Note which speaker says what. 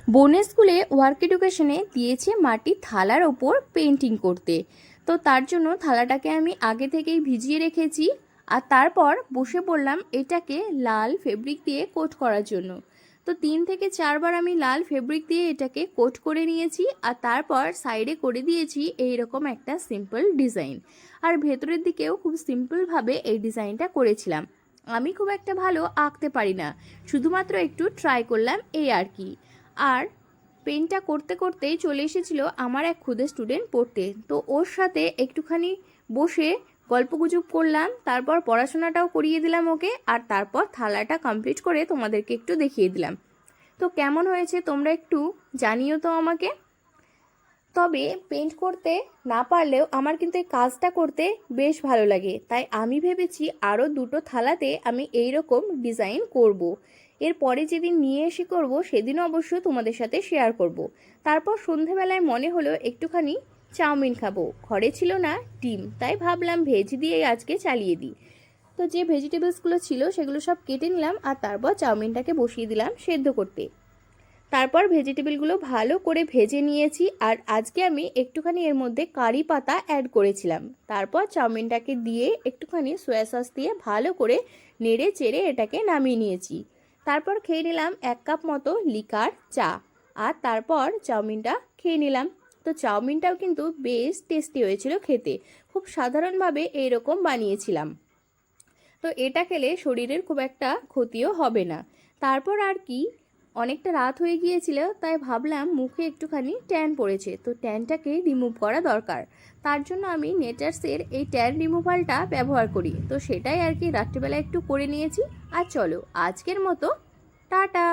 Speaker 1: বোনের স্কুলে ওয়ার্ক এডুকেশনে দিয়েছে মাটির থালার ওপর পেন্টিং করতে। তো তার জন্য থালাটাকে আমি আগে থেকেই ভিজিয়ে রেখেছি, আর তারপর বসে পড়লাম এটাকে লাল ফেব্রিক দিয়ে কোট করার জন্য। তো 3 থেকে 4 বার আমি লাল ফেব্রিক দিয়ে এটাকে কোট করে নিয়েছি, আর তারপর সাইডে করে দিয়েছি এইরকম একটা সিম্পল ডিজাইন। আর ভেতরের দিকেও খুব সিম্পলভাবে এই ডিজাইনটা করেছিলাম। আমি খুব একটা ভালো আঁকতে পারি না, শুধুমাত্র একটু ট্রাই করলাম এই আর কি। আর পেনটা করতে করতেই চলে এসেছিল আমার এক খুদে স্টুডেন্ট পড়তে। তো ওর সাথে একটুখানি বসে গল্পগুজব করলাম, তারপর পড়াশোনাটাও করিয়ে দিলাম ওকে, আর তারপর থালাটা কমপ্লিট করে তোমাদেরকে একটু দেখিয়ে দিলাম। তো কেমন হয়েছে তোমরা একটু জানিও তো আমাকে। তবে পেন্ট করতে না পারলেও আমার কিন্তু এই কাজটা করতে বেশ ভালো লাগে, তাই আমি ভেবেছি আরও 2টো থালাতে আমি এই রকম ডিজাইন করব। এরপরে যেদিন নিয়ে এসে করব সেদিনও অবশ্যই তোমাদের সাথে শেয়ার করব। তারপর সন্ধেবেলায় মনে হলো একটুখানি চাউমিন খাবো, ঘরে ছিল না ডিম, তাই ভাবলাম ভেজ দিয়েই আজকে চালিয়ে দিই। তো যে ভেজিটেবলসগুলো ছিল সেগুলো সব কেটে নিলাম, আর তারপর চাউমিনটাকে বসিয়ে দিলাম সেদ্ধ করতে। তারপর ভেজিটেবলগুলো ভালো করে ভেজে নিয়েছি, আর আজকে আমি একটুখানি এর মধ্যে কারি পাতা অ্যাড করেছিলাম। তারপর চাউমিনটাকে দিয়ে একটুখানি সয়া সস দিয়ে ভালো করে নেড়ে চেড়ে এটাকে নামিয়ে নিয়েছি। তারপর খেয়ে নিলাম 1 কাপ মতো লিকার চা, আর তারপর চাউমিনটা খেয়ে নিলাম। তো চাউমিনটাও কিন্তু বেশ টেস্টি হয়েছিল খেতে, খুব সাধারণভাবে এইরকম বানিয়েছিলাম। তো এটা খেলে শরীরের খুব একটা ক্ষতিও হবে না। তারপর আর কি, অনেকটা রাত হয়ে গিয়েছিল, তাই ভাবলাম মুখে একটুখানি ট্যান পড়েছে, তো ট্যানটাকে রিমুভ করা দরকার। তার জন্য আমি নেচার্সের এই ট্যান রিমুভালটা ব্যবহার করি, তো সেটাই আর কি রাত্রিবেলা একটু করে নিয়েছি। আর চলো আজকের মতো টাটা।